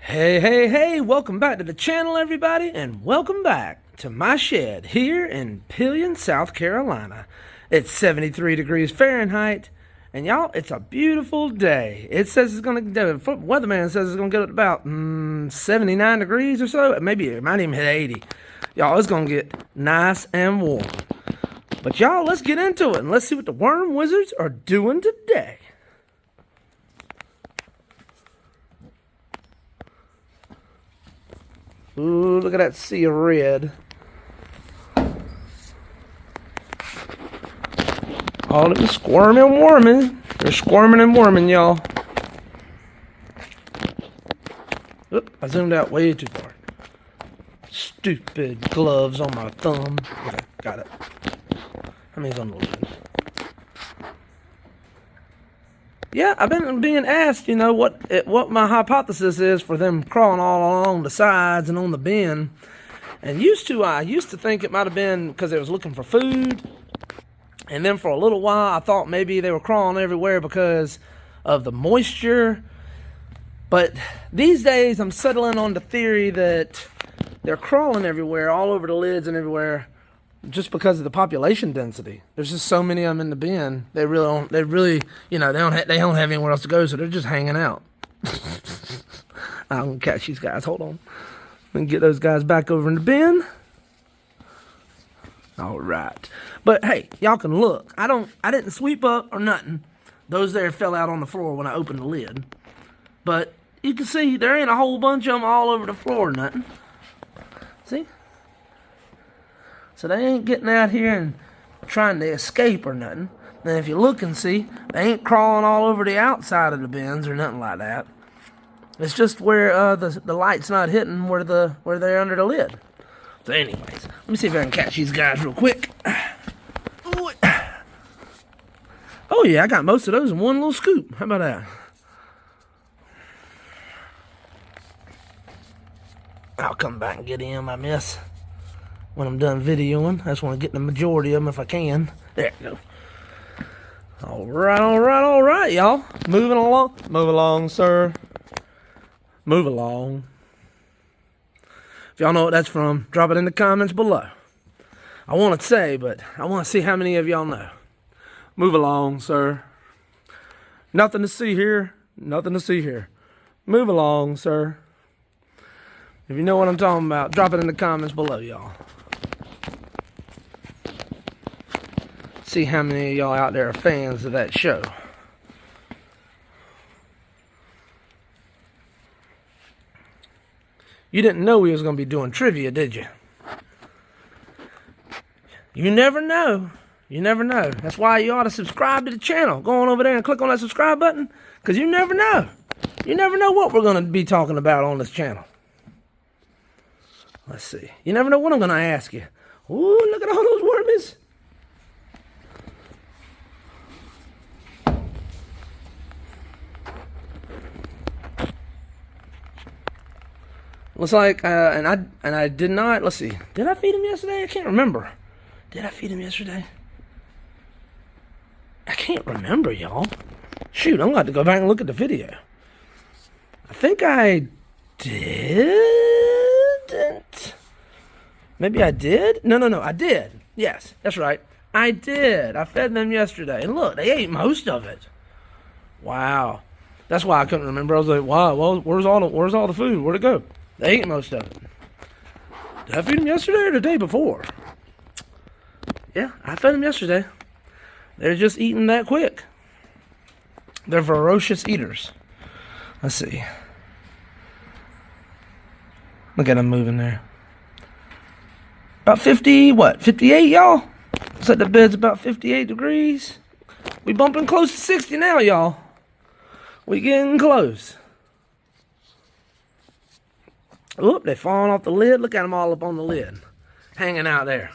Hey, hey, hey, welcome back to the channel, everybody, and welcome back to my shed here in Pillion, South Carolina. It's 73 degrees Fahrenheit, and y'all, it's a beautiful day. It says it's going to, the weatherman says it's going to get about 79 degrees or so. Maybe it might even hit 80. Y'all, it's going to get nice and warm. But y'all, let's get into it, and let's see what the worm wizards are doing today. Ooh, look at that sea of red. All of them squirming and worming. They're squirming and worming, y'all. Oop, I zoomed out way too far. Stupid gloves on my thumb. Okay, got it. How many's on the lid? Yeah, I've been being asked, what my hypothesis is for them crawling all along the sides and on the bin. And I used to think it might have been because they was looking for food. And then for a little while, I thought maybe they were crawling everywhere because of the moisture. But these days, I'm settling on the theory that they're crawling everywhere, all over the lids and everywhere, just because of the population density. There's just so many of them in the bin. They don't have anywhere else to go, so they're just hanging out. I'm gonna catch these guys. Hold on. Let me get those guys back over in the bin. All right. But hey, y'all can look. I didn't sweep up or nothing. Those there fell out on the floor when I opened the lid. But you can see there ain't a whole bunch of them all over the floor or nothing. See? So they ain't getting out here and trying to escape or nothing. And if you look and see, they ain't crawling all over the outside of the bins or nothing like that. It's just where the light's not hitting where they're under the lid. So anyways, let me see if I can catch these guys real quick. Oh yeah, I got most of those in one little scoop. How about that? I'll come back and get him, I miss. When I'm done videoing, I just want to get the majority of them if I can. There you go. All right, y'all. Moving along. Move along, sir. Move along. If y'all know what that's from, drop it in the comments below. I want to say, but I want to see how many of y'all know. Move along, sir. Nothing to see here. Nothing to see here. Move along, sir. If you know what I'm talking about, drop it in the comments below, y'all. See how many of y'all out there are fans of that show. You didn't know we was going to be doing trivia, did you? You never know. You never know. That's why you ought to subscribe to the channel. Go on over there and click on that subscribe button, because you never know. You never know what we're going to be talking about on this channel. Let's see. You never know what I'm going to ask you. Ooh, look at all those wormies. Looks like, and I did not, let's see. Did I feed him yesterday? I can't remember. Did I feed him yesterday? I can't remember, y'all. Shoot, I'm going to have to go back and look at the video. I think I didn't. Maybe I did? No, I did. Yes, that's right. I did. I fed them yesterday. And look, they ate most of it. Wow. That's why I couldn't remember. I was like, wow, well, where's all the food? Where'd it go? They ate most of it. Did I feed them yesterday or the day before? Yeah, I fed them yesterday. They're just eating that quick. They're ferocious eaters. Let's see. Look at them moving there. About 58, y'all? Looks like the bed's about 58 degrees. We bumping close to 60 now, y'all. We getting close. Oop, they falling off the lid. Look at them all up on the lid. Hanging out there.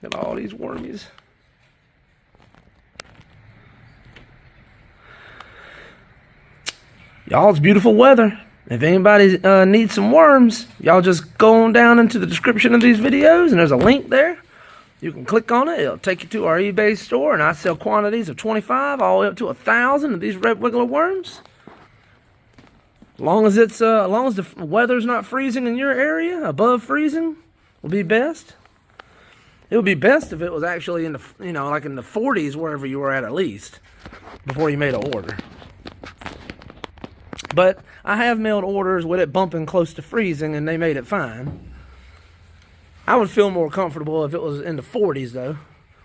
Look at all these wormies. Y'all, it's beautiful weather. If anybody needs some worms, y'all just go on down into the description of these videos, and there's a link there. You can click on it. It'll take you to our eBay store, and I sell quantities of 25 all the way up to 1,000 of these red wiggler worms. Long as the weather's not freezing in your area, above freezing, will be best. It would be best if it was actually in the, like in the 40s wherever you were at least, before you made an order. But I have mailed orders with it bumping close to freezing, and they made it fine. I would feel more comfortable if it was in the 40s, though,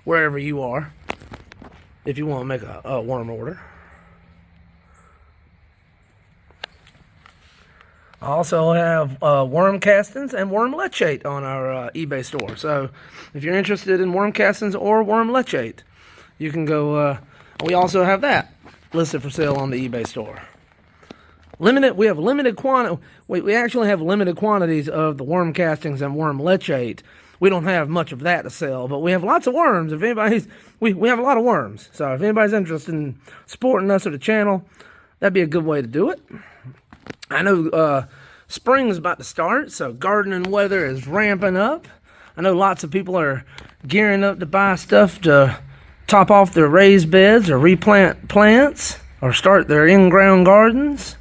wherever you are, if you want to make a worm order. I also have worm castings and worm leachate on our eBay store. So if you're interested in worm castings or worm leachate, you can go. We also have that listed for sale on the eBay store. We have limited quantity. We actually have limited quantities of the worm castings and worm leachate. We don't have much of that to sell, but we have lots of worms. If anybody's, we have a lot of worms. So if anybody's interested in supporting us or the channel, that'd be a good way to do it. I know spring's about to start, so gardening weather is ramping up. I know lots of people are gearing up to buy stuff to top off their raised beds or replant plants or start their in-ground gardens.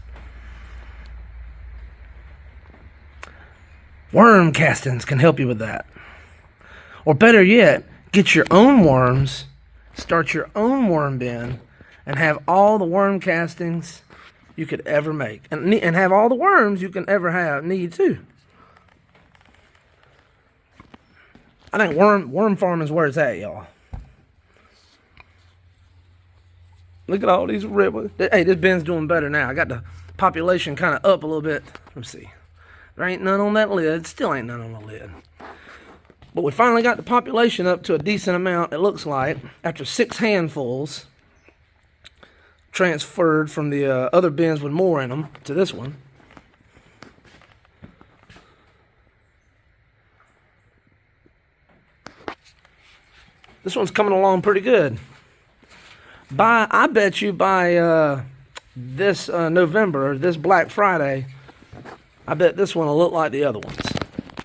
Worm castings can help you with that. Or better yet, get your own worms, start your own worm bin, and have all the worm castings you could ever make. And have all the worms you can ever need too. I think worm farming is where it's at, y'all. Look at all these red. Hey, this bin's doing better now. I got the population kind of up a little bit. Let's see. There ain't none on that lid. Still ain't none on the lid. But we finally got the population up to a decent amount, it looks like, after 6 handfuls transferred from the other bins with more in them to this one. This one's coming along pretty good. I bet you by this November, this Black Friday, I bet this one will look like the other ones,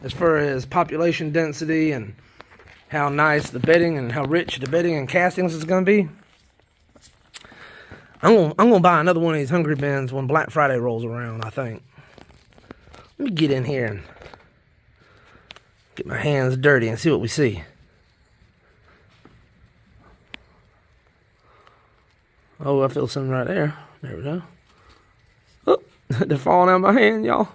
as far as population density and how nice the bedding and how rich the bedding and castings is going to be. I'm gonna buy another one of these hungry bins when Black Friday rolls around, I think. Let me get in here and get my hands dirty and see what we see. Oh, I feel something right there. There we go. Oh, they're falling out of my hand, y'all.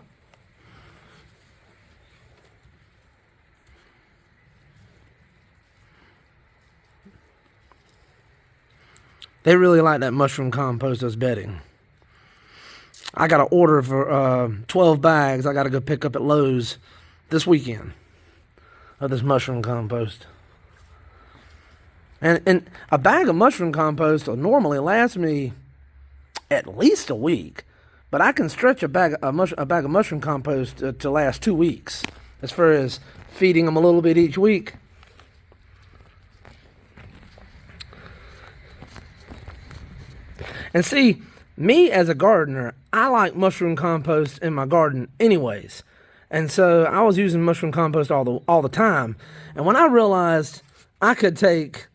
They really like that mushroom compost as bedding. I got an order for 12 bags. I got to go pick up at Lowe's this weekend of this mushroom compost. And a bag of mushroom compost will normally last me at least a week, but I can stretch a bag of mushroom compost to last 2 weeks, as far as feeding them a little bit each week. And see, me as a gardener, I like mushroom compost in my garden anyways. And so I was using mushroom compost all the time. And when I realized I could take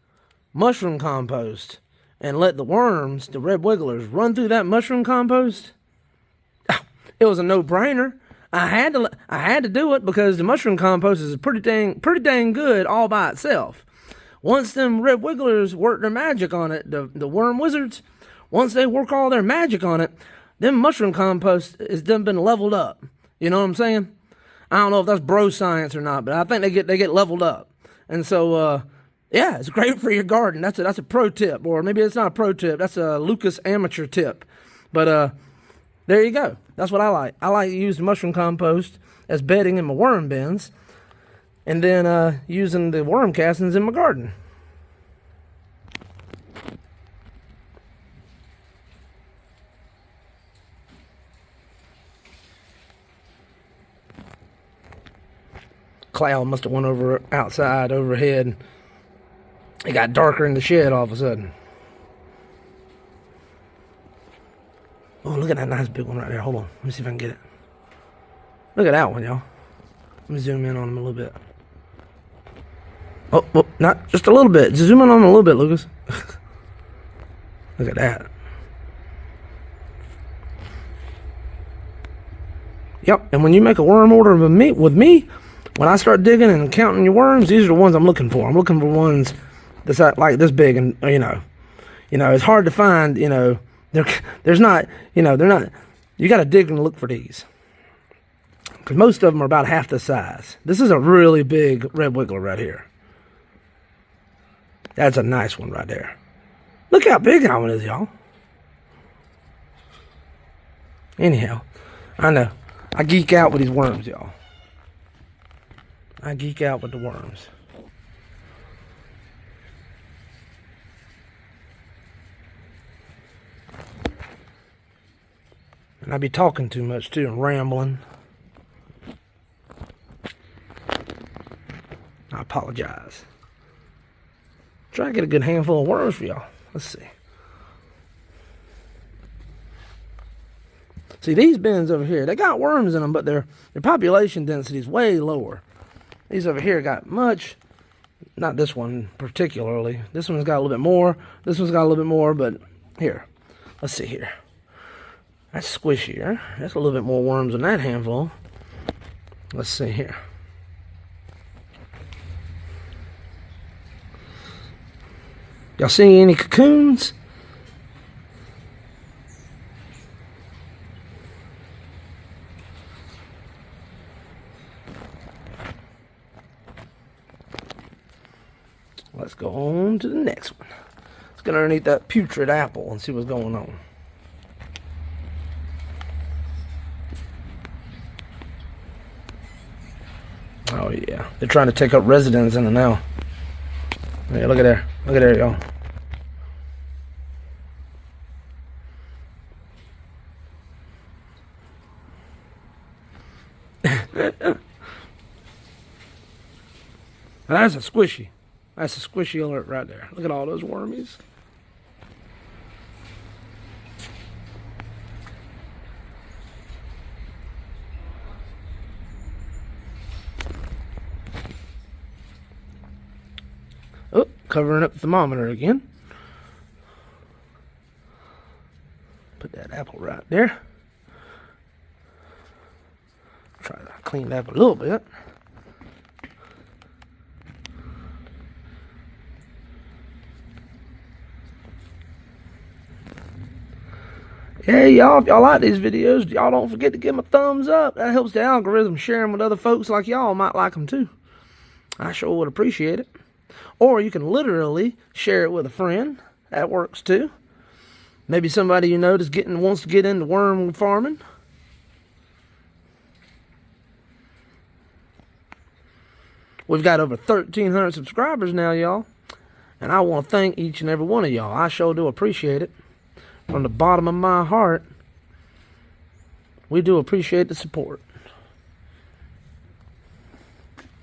mushroom compost and let the worms, the red wigglers, run through that mushroom compost, it was a no-brainer. I had to do it because the mushroom compost is pretty dang good all by itself. Once them red wigglers work their magic on it, the worm wizards, once they work all their magic on it, them mushroom compost has done been leveled up. You know what I'm saying? I don't know if that's bro science or not, but I think they get leveled up. And so, yeah, it's great for your garden. That's a pro tip, or maybe it's not a pro tip. That's a Lucas amateur tip. But there you go. That's what I like. I like to use the mushroom compost as bedding in my worm bins, and then using the worm castings in my garden. Cloud must have went over outside overhead. It got darker in the shed all of a sudden. Oh, look at that nice big one right there. Hold on. Let me see if I can get it. Look at that one, y'all. Let me zoom in on him a little bit. Oh, not just a little bit. Just zoom in on him a little bit, Lucas. Look at that. Yep, and when you make a worm order with me, when I start digging and counting your worms, these are the ones I'm looking for. I'm looking for ones that's like this big, and it's hard to find. There's not, they're not. You got to dig and look for these, because most of them are about half the size. This is a really big red wiggler right here. That's a nice one right there. Look how big that one is, y'all. Anyhow, I know. I geek out with these worms, y'all. I geek out with the worms. And I be talking too much too and rambling. I apologize. Try to get a good handful of worms for y'all. Let's see. See, these bins over here, they got worms in them, but their population density is way lower. These over here got much, not this one particularly. This one's got a little bit more. This one's got a little bit more, but here. Let's see here. That's squishier. That's a little bit more worms than that handful. Let's see here. Y'all see any cocoons? Let's go on to the next one. Let's get underneath that putrid apple and see what's going on. Oh yeah, they're trying to take up residence in it now. Yeah, look at there. Look at there, y'all. That's a squishy. That's a squishy alert right there. Look at all those wormies. Oh, covering up the thermometer again. Put that apple right there. Try to clean it up a little bit. Hey y'all, if y'all like these videos, y'all don't forget to give them a thumbs up. That helps the algorithm share them with other folks like y'all might like them too. I sure would appreciate it. Or you can literally share it with a friend. That works too. Maybe somebody you know that's wants to get into worm farming. We've got over 1,300 subscribers now, y'all. And I want to thank each and every one of y'all. I sure do appreciate it. From the bottom of my heart, we do appreciate the support.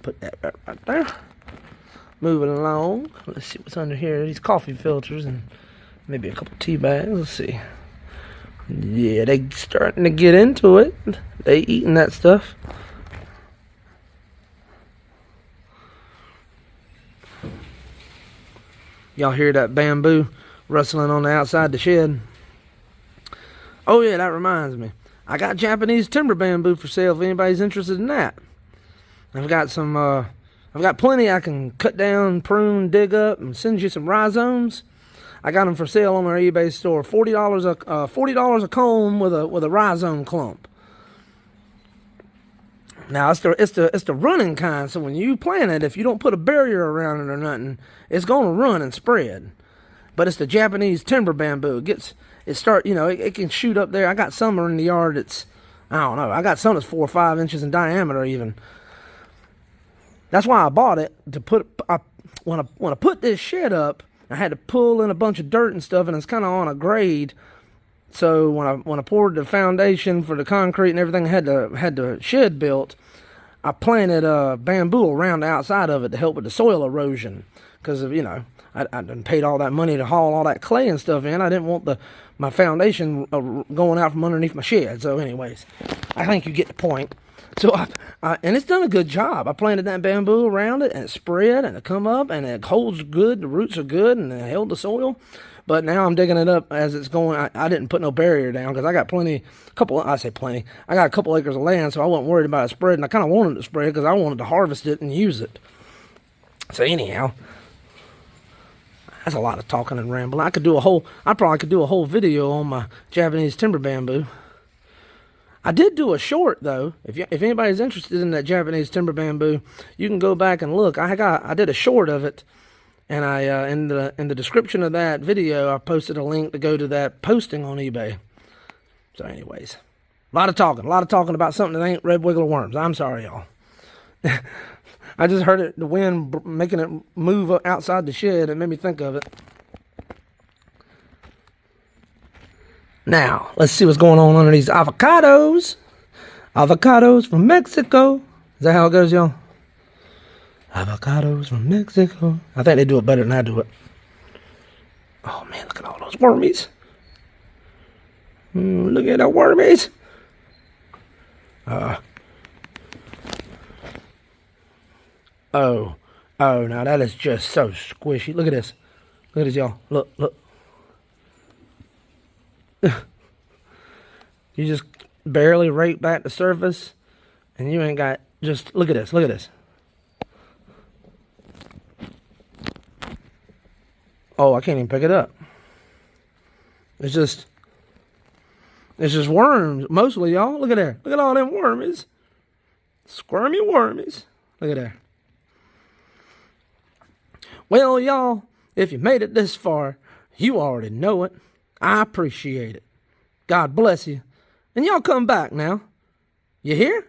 Put that right there. Moving along. Let's see what's under here. These coffee filters and maybe a couple tea bags. Let's see. Yeah, they starting to get into it. They eating that stuff. Y'all hear that bamboo rustling on the outside the shed? Oh yeah, that reminds me. I got Japanese timber bamboo for sale if anybody's interested in that. I've got some, I've got plenty I can cut down, prune, dig up, and send you some rhizomes. I got them for sale on our eBay store. $40 a comb with a rhizome clump. Now it's the running kind, so when you plant it, if you don't put a barrier around it or nothing, it's gonna run and spread. But it's the Japanese timber bamboo. It can shoot up there. I got some in the yard that's, I don't know, I got some that's 4 or 5 inches in diameter even. That's why I bought it, to when I put this shed up, I had to pull in a bunch of dirt and stuff, and it's kind of on a grade. So when I poured the foundation for the concrete and everything, had the shed built, I planted bamboo around the outside of it to help with the soil erosion. Because I done paid all that money to haul all that clay and stuff in. I didn't want my foundation going out from underneath my shed. So anyways, I think you get the point. So and it's done a good job. I planted that bamboo around it, and it spread, and it come up, and it holds good. The roots are good, and it held the soil. But now I'm digging it up as it's going. I didn't put no barrier down because I got I got a couple acres of land, so I wasn't worried about it spreading. I kind of wanted it to spread because I wanted to harvest it and use it. So anyhow, that's a lot of talking and rambling. I probably could do a whole video on my Japanese timber bamboo. I did do a short though. If anybody's interested in that Japanese timber bamboo, you can go back and look. I did a short of it, and I in the description of that video I posted a link to go to that posting on eBay. So, anyways, a lot of talking about something that ain't red wiggler worms. I'm sorry, y'all. I just heard the wind making it move outside the shed. It made me think of it. Now, let's see what's going on under these avocados. Avocados from Mexico. Is that how it goes, y'all? Avocados from Mexico. I think they do it better than I do it. Oh, man, look at all those wormies. Look at the wormies. Oh, now that is just so squishy. Look at this. Look at this, y'all. Look. You just barely rake back the surface, and you ain't got, just look at this. Oh, I can't even pick it up. It's just worms, mostly, y'all. Look at there. Look at all them wormies. Squirmy wormies. Look at there. Well, y'all, if you made it this far, you already know it. I appreciate it. God bless you. And y'all come back now. You hear?